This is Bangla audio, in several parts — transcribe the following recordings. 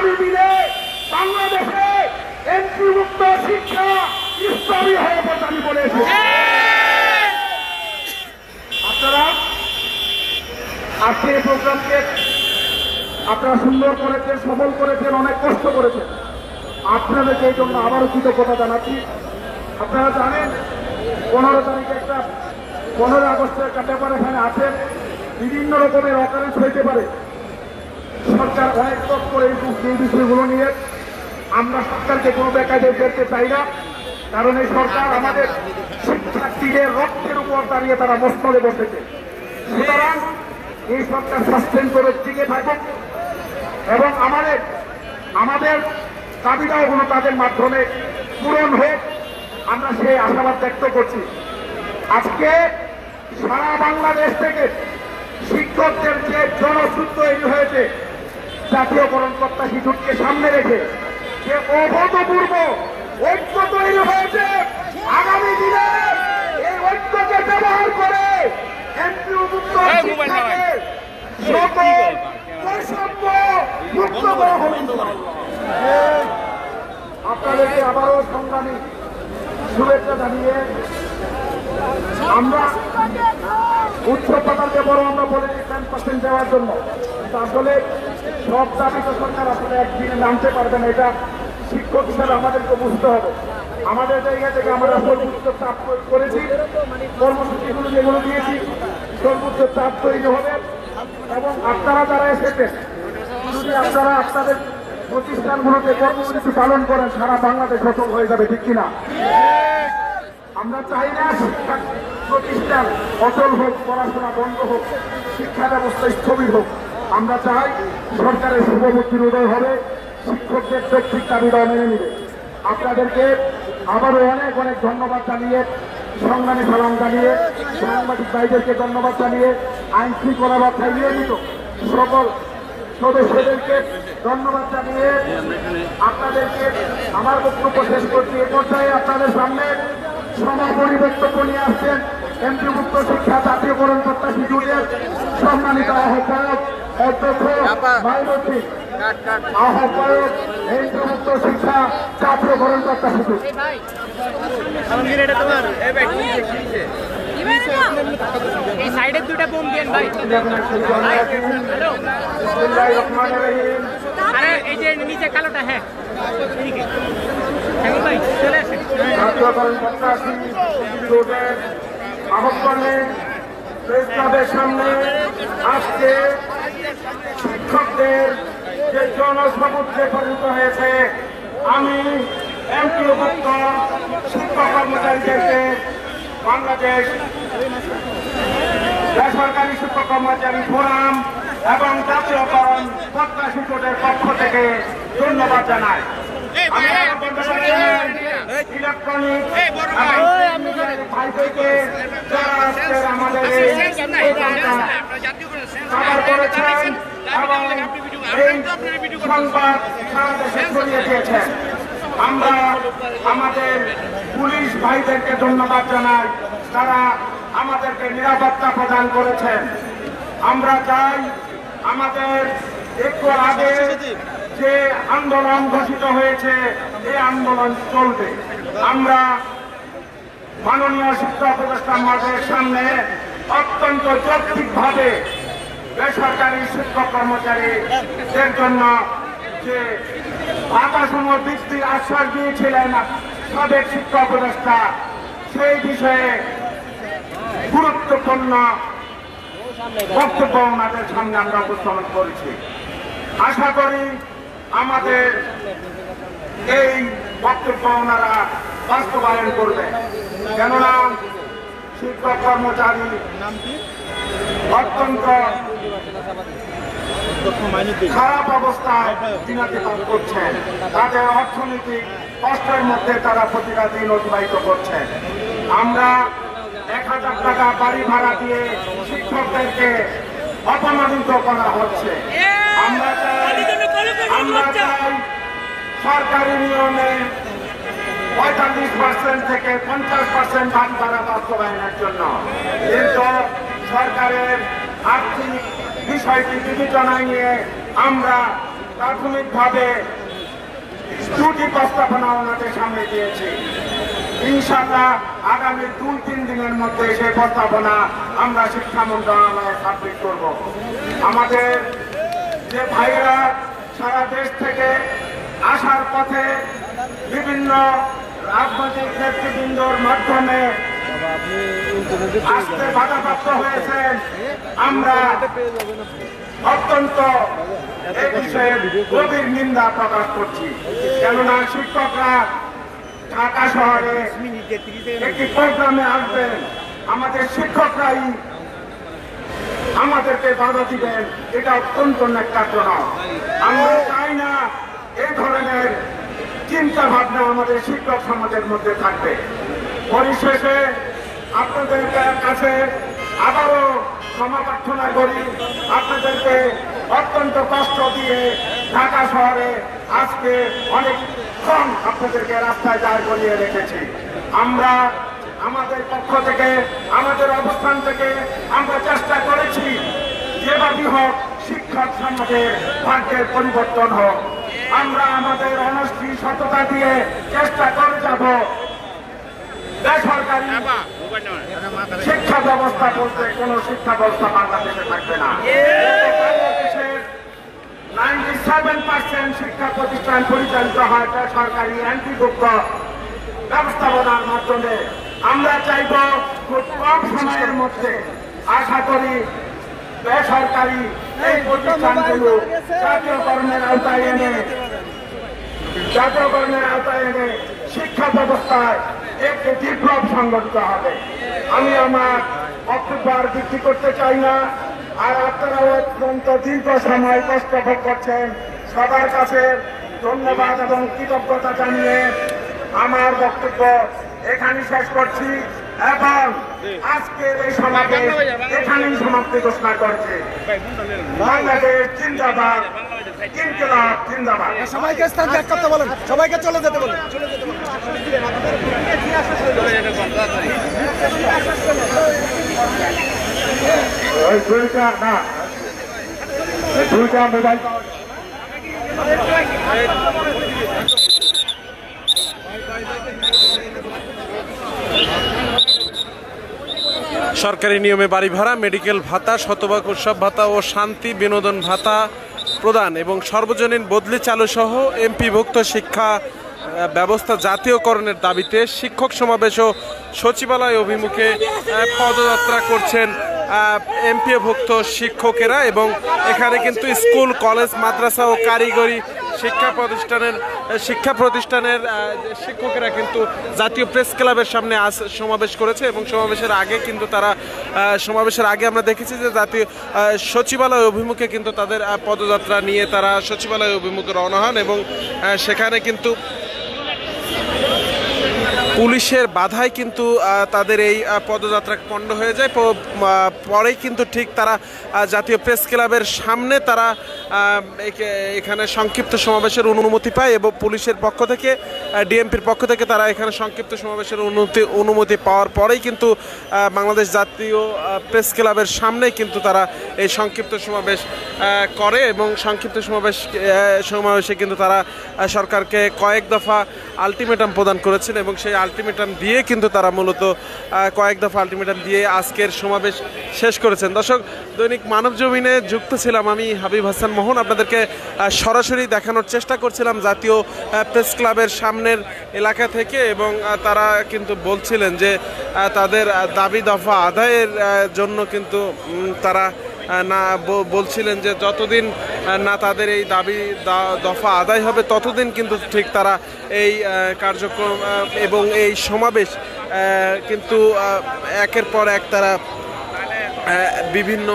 আগামী দিনে বাংলাদেশে এমপিভুক্ত শিক্ষা ইসলামী হয়ে পড়বে আমি বলেছি। আপনারা আজকে এই প্রোগ্রামকে আপনারা সুন্দর করেছেন, সফল করেছেন, অনেক কষ্ট করেছেন। আপনাদেরকে এই জন্য আবারও কৃতজ্ঞতা জানাচ্ছি। আপনারা জানেন 15 তারিখে 15 আগস্টের একটা ব্যাপার এখানে আছে, বিভিন্ন রকমের অকারেন্স হইতে পারে। সরকার অনেক তৎপর এই বিষয়গুলো নিয়ে। আমরা সরকারকে কোনো বেকায়দায় ফেলতে চাই না, কারণ এই সরকার আমাদের শিক্ষার্থীদের রক্তের উপর দাঁড়িয়ে তারা মস্তলে বসেছে। সুতরাং এই সরকার সাসপেন্ড করে টিকে থাকুক এবং আমাদের দাবিটাও কোনো তাদের মাধ্যমে পূরণ হোক, আমরা সেই আশাবাদ ব্যক্ত করছি। আজকে সারা বাংলাদেশ থেকে শিক্ষকদের যে জনস্রোত তৈরি হয়েছে জাতীয়করণ প্রত্যাশী জোটকে সামনে রেখে, যে অভূতপূর্ব ঐক্য তৈরি হয়েছে, আগামী দিনে এই ঐক্যকে ব্যবহার করে এমপিভুক্ত শিক্ষাকে সকল বৈষম্য মুক্ত করা হবে। আপনাদেরকে আবারও সংগ্রামী শুভেচ্ছা জানিয়ে আমরা উচ্চ পাতালকে বড় আমরা বলেছি 10% দেওয়ার জন্য। আসলে সব দাবি তো সরকার আসলে একদিনে নামতে পারবে না, এটা শিক্ষক হিসাবে আমাদেরকে বুঝতে হবে। আমাদের জায়গা থেকে আমরা সর্বোচ্চ চাপ করেছি, কর্মসূচিগুলো যেগুলো দিয়েছি সর্বোচ্চ চাপ তৈরি হবে। এবং আপনারা যারা এসেছেন, যদি আপনারা আপনাদের প্রতিষ্ঠানগুলোতে কর্মসূচি পালন করেন, সারা বাংলাদেশ সফল হয়ে যাবে, ঠিক কিনা? আমরা চাই না শিক্ষা প্রতিষ্ঠান অচল হোক, পড়াশোনা বন্ধ হোক, শিক্ষা ব্যবস্থা স্থবির হোক। আমরা চাই সরকারের শুভবুদ্ধির উদয় হবে, শিক্ষকদের যৌক্তিক দাবিদাও মেনে নিবে। আপনাদেরকে আবারও অনেক অনেক ধন্যবাদ জানিয়ে, সংগ্রামী সালাম জানিয়ে, সাংবাদিক ভাইদেরকে ধন্যবাদ জানিয়ে, আইন শৃঙ্খলা রক্ষায় নিয়োজিত সকল সদস্যদেরকে ধন্যবাদ জানিয়ে আপনাদেরকে আমার বক্তব্য শেষ করছি। এ পর্যায়ে আপনাদের সামনে সমাপনী বক্তব্য নিয়ে আসছেন এমপিভুক্ত শিক্ষা জাতীয়করণ প্রত্যাশী জোটের সম্মানিত আহ্বায়ক অধ্যক্ষ মাইনুদ্দিন, আহ্বায়ক এমপিভুক্ত শিক্ষা জাতীয়করণ প্রত্যাশী জোট। এই সাইডের দুটো বোম দেন ভাই। আরে এই যে নিচে কালোটা, হ্যাঁ ভাই চলে আসেন। জাতীয়করণ প্রত্যাশী জোটের আহ্বানে প্রেস ক্লাবের সামনে আজকে শিক্ষকদের যে জনসমুদ্রে পরিণত হয়েছে, আমি এমপিভুক্ত শিক্ষক কর্মচারীদেরকে বাংলাদেশ বেসরকারি শিক্ষক কর্মচারী ফোরাম এবং জাতীয়করণ প্রত্যাশী জোটের পক্ষ থেকে ধন্যবাদ জানাই। ইলেকট্রনিক ভাইকে যারা আমাদের কভার করেছেন এবং এই সংবাদ সারা দেশে ছড়িয়ে দিয়েছেন। আমরা আমাদের পুলিশ ভাইদেরকে ধন্যবাদ জানাই, তারা আমাদেরকে নিরাপত্তা প্রদান করেছেন। আমরা চাই আমাদের একটু আগে যে আন্দোলন ঘোষিত হয়েছে এই আন্দোলন চলবে। আমরা মাননীয় শিক্ষা উপদেষ্টা মহোদয়ের সামনে অত্যন্ত যৌক্তিকভাবে বেসরকারি শিক্ষক কর্মচারীদের জন্য যে ভাতাসমূহ বৃদ্ধির আশ্বাস দিয়েছিলেন সাবেক শিক্ষা উপদেষ্টা, সেই বিষয়ে গুরুত্বপূর্ণ বক্তব্য ওনাদের সামনে আমরা উপস্থাপন করেছি। আশা করি আমাদের এই বক্তব্য ওনারা বাস্তবায়ন করবেন, কেননা শিক্ষক কর্মচারী অত্যন্ত খারাপ অবস্থায় দিনাতিপাত করছেন। তাদের অর্থনৈতিক কষ্টের মধ্যে তারা প্রতিটা দিন অতিবাহিত করছেন। আমরা 1000 টাকা বাড়ি ভাড়া দিয়ে শিক্ষকদেরকে অপমানিত করা হচ্ছে। আমরা চাই সরকারি নিয়মে 45% থেকে 50% বাড়ি ভাড়া বাস্তবায়নের জন্য, কিন্তু সরকারের আর্থিক বিষয়টি বিবেচনায় নিয়ে আমরা প্রাথমিকভাবে দুটি প্রস্তাবনা ওনাদের সামনে দিয়েছি। ইনশাআল্লাহ আগামী 2-3 দিনের মধ্যে সেই প্রস্তাবনা আমরা শিক্ষা মন্ত্রণালয়ে সাবমিট করব। আমাদের যে ভাইরা সারা দেশ থেকে আসার পথে বিভিন্ন রাজনৈতিক নেতৃবৃন্দর মাধ্যমে আসতে বাধাপ্রাপ্ত হয়েছেন, আমরা অত্যন্ত এই বিষয়ে গভীর নিন্দা প্রকাশ করছি। কেননা শিক্ষকরা ঢাকা শহরে একটি প্রোগ্রামে আসবেন, আমাদের শিক্ষকরাই আমাদেরকে বাধা দিবেন, এটা অত্যন্ত ন্যাক্কারজনক। আমরা চাই না এই ধরনের চিন্তা ভাবনা আমাদের শিক্ষক সমাজের মধ্যে থাকবে। পরিশেষে আপনাদের কাছে আবারও ক্ষমা প্রার্থনা করি, আপনাদেরকে অত্যন্ত কষ্ট দিয়ে ঢাকা শহরে আজকে অনেকক্ষণ আপনাদেরকে রাস্তায় দাঁড় করিয়ে রেখেছি। আমরা আমাদের পক্ষ থেকে, আমাদের অবস্থান থেকে আমরা চেষ্টা করেছি যেভাবেই হোক শিক্ষক সমাজের ভাগ্যের পরিবর্তন হোক। আমরা আমাদের অনস্বী সততা দিয়ে চেষ্টা করে যাব বেসরকারি শিক্ষা ব্যবস্থা বলতে কোন শিক্ষা ব্যবস্থা বাংলাদেশে থাকবে না। বাংলাদেশের 97% শিক্ষা প্রতিষ্ঠান পরিচালিত হয় বেসরকারি অ্যান্টিভুক্ত ব্যবস্থাপনার মাধ্যমে। আমরা চাইব খুব কম সময়ের মধ্যে, আশা করি বেসরকারি এই প্রতিষ্ঠানগুলো জাতীয়করণের আওতায় এনে শিক্ষা ব্যবস্থায় একটি বিপ্লব সংগঠিত হবে। আমি আমার বক্তব্য আর বৃদ্ধি করতে চাই না। আর আপনারাও অত্যন্ত দীর্ঘ সময় কষ্ট ভোগ করছেন, সবার কাছে ধন্যবাদ এবং কৃতজ্ঞতা জানিয়ে আমার বক্তব্য এখানে শেষ করছি এবং আজকের এই সমাবেশ এখানেই সমাপ্তি ঘোষণা করছি। বাংলাদেশ জিন্দাবাদ, ইনকিলাব জিন্দাবাদ। সবাইকে স্থান ত্যাগ করতে বলেন, সবাইকে চলে যেতে বলেন। দুইটা মোবাইল সরকারি নিয়মে বাড়ি ভাড়া, মেডিকেল ভাতা, শতভাগ উৎসব ভাতা ও শান্তি বিনোদন ভাতা প্রদান এবং সর্বজনীন বদলি চালু সহ এমপিভুক্ত শিক্ষা ব্যবস্থা জাতীয়করণের দাবিতে শিক্ষক সমাবেশ ও সচিবালয় অভিমুখে পদযাত্রা করছেন এমপিভুক্ত শিক্ষকেরা। এবং এখানে কিন্তু স্কুল, কলেজ, মাদ্রাসা ও কারিগরি শিক্ষা প্রতিষ্ঠানের শিক্ষকেরা কিন্তু জাতীয় প্রেস ক্লাবের সামনে আজ সমাবেশ করেছে এবং সমাবেশের আগে আমরা দেখেছি যে জাতীয় সচিবালয় অভিমুখে কিন্তু তাদের পদযাত্রা নিয়ে তারা সচিবালয় অভিমুখে রওনা হন এবং সেখানে কিন্তু পুলিশের বাধায় কিন্তু তাদের এই পদযাত্রা পণ্ড হয়ে যায়। পরেই কিন্তু ঠিক তারা জাতীয় প্রেস ক্লাবের সামনে তারা এখানে সংক্ষিপ্ত সমাবেশের অনুমতি পায় এবং পুলিশের পক্ষ থেকে, ডিএমপির পক্ষ থেকে তারা এখানে সংক্ষিপ্ত সমাবেশের অনুমতি পাওয়ার পরেই কিন্তু বাংলাদেশ জাতীয় প্রেস ক্লাবের সামনেই কিন্তু তারা এই সংক্ষিপ্ত সমাবেশ করে এবং সংক্ষিপ্ত সমাবেশে কিন্তু তারা সরকারকে কয়েক দফা আলটিমেটাম প্রদান করেছেন এবং সেই আলটিমেটাম দিয়ে কিন্তু তারা মূলত কয়েক দফা আলটিমেটাম দিয়ে আজকের সমাবেশ শেষ করেছেন। দর্শক, দৈনিক মানবজমিনে যুক্ত ছিলাম আমি হাবিব হাসান মোহন। আপনাদেরকে সরাসরি দেখানোর চেষ্টা করছিলাম জাতীয় প্রেস ক্লাবের সামনের এলাকা থেকে এবং তারা কিন্তু বলছিলেন যে তাদের দাবি দফা আদায়ের জন্য কিন্তু তারা না বলছিলেন যে যতদিন না তাদের এই দাবি দফা আদায় হবে ততদিন কিন্তু ঠিক তারা এই কার্যক্রম এবং এই সমাবেশ কিন্তু একের পর এক তারা বিভিন্ন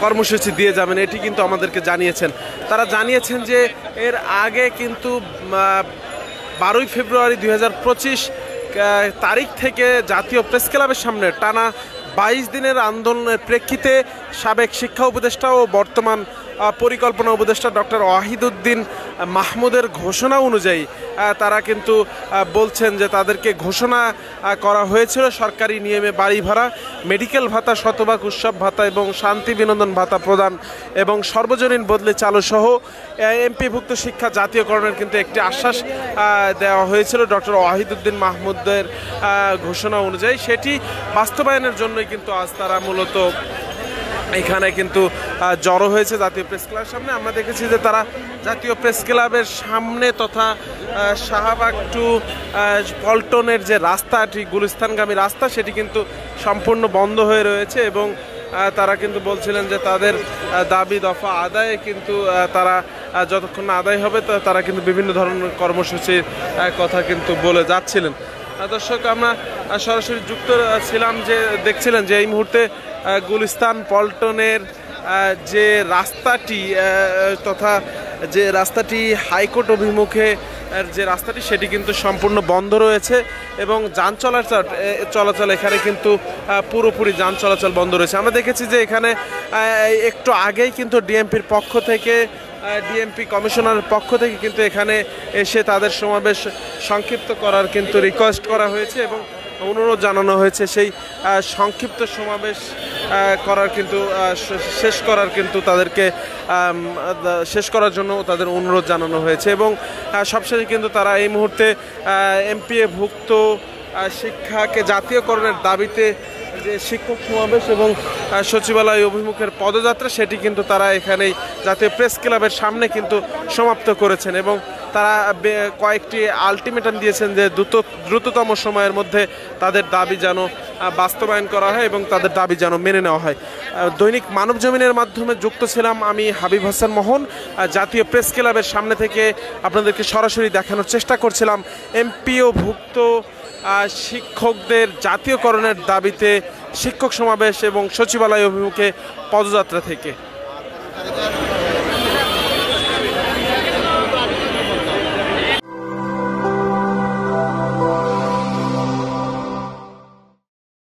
কর্মসূচি দিয়ে যাবেন, এটি কিন্তু আমাদেরকে জানিয়েছেন। তারা জানিয়েছেন যে এর আগে কিন্তু 12ই ফেব্রুয়ারি 2025 তারিখ থেকে জাতীয় প্রেস ক্লাবের সামনে টানা 22 দিনের আন্দোলনের প্রেক্ষিতে সাবেক শিক্ষা উপদেষ্টা ও বর্তমান পরিকল্পনা উপদেষ্টা ডক্টর ওয়াহিদুদ্দিন মাহমুদের ঘোষণা অনুযায়ী তারা কিন্তু বলছেন যে তাদেরকে ঘোষণা করা হয়েছিল সরকারি নিয়মে বাড়ি ভাড়া, মেডিকেল ভাতা, শতভাগ উৎসব ভাতা এবং শান্তি বিনোদন ভাতা প্রদান এবং সর্বজনীন বদলি চালু সহ এমপিভুক্ত শিক্ষা জাতীয়করণের কিন্তু একটি আশ্বাস দেওয়া হয়েছিল ডক্টর ওয়াহিদুদ্দিন মাহমুদের ঘোষণা অনুযায়ী। সেটি বাস্তবায়নের জন্যই কিন্তু আজ তারা মূলত এখানে কিন্তু জড়ো হয়েছে জাতীয় প্রেস ক্লাবের সামনে। আমরা দেখেছি যে তারা জাতীয় প্রেস ক্লাবের সামনে তথা শাহবাগ টু পল্টনের যে রাস্তাটি গুলিস্তানগামী রাস্তা সেটি কিন্তু সম্পূর্ণ বন্ধ হয়ে রয়েছে এবং তারা কিন্তু বলছিলেন যে তাদের দাবি দফা আদায়ে কিন্তু তারা যতক্ষণ না আদায় হবে তারা কিন্তু বিভিন্ন ধরনের কর্মসূচির কথা কিন্তু বলে যাচ্ছিলেন। দর্শক, আমরা সরাসরি যুক্ত ছিলাম যে দেখছিলেন যে এই মুহূর্তে গুলিস্তান পল্টনের যে রাস্তাটি তথা যে রাস্তাটি হাইকোর্ট অভিমুখে যে রাস্তাটি সেটি কিন্তু সম্পূর্ণ বন্ধ রয়েছে এবং যান চলাচল এখানে কিন্তু পুরোপুরি যান চলাচল বন্ধ রয়েছে। আমরা দেখেছি যে এখানে একটু আগেই কিন্তু ডিএমপির পক্ষ থেকে ডিএমপি কমিশনারের পক্ষ থেকে কিন্তু এখানে এসে তাদের সমাবেশ সংক্ষিপ্ত করার কিন্তু রিকোয়েস্ট করা হয়েছে এবং অনুরোধ জানানো হয়েছে সেই সংক্ষিপ্ত সমাবেশ করার কিন্তু শেষ করার জন্য তাদের অনুরোধ জানানো হয়েছে এবং সবশেষে কিন্তু তারা এই মুহূর্তে এমপিএভুক্ত শিক্ষাকে জাতীয়করণের দাবিতে যে শিক্ষক সমাবেশ এবং সচিবালয় অভিমুখের পদযাত্রা সেটি কিন্তু তারা এখানেই জাতীয় প্রেস ক্লাবের সামনে কিন্তু সমাপ্ত করেছেন এবং তারা কয়েকটি আলটিমেটাম দিয়েছেন যে দ্রুততম সময়ের মধ্যে তাদের দাবি যেন বাস্তবায়ন করা হয় এবং তাদের দাবি যেন মেনে নেওয়া হয়। দৈনিক মানবজমিনের মাধ্যমে যুক্ত ছিলাম আমি হাবিব হাসান মোহন। জাতীয় প্রেস ক্লাবের সামনে থেকে আপনাদেরকে সরাসরি দেখানোর চেষ্টা করছিলাম এমপিওভুক্ত শিক্ষকদের জাতীয়করণের দাবিতে শিক্ষক সমাবেশ এবং সচিবালয় অভিমুখে পদযাত্রা থেকে।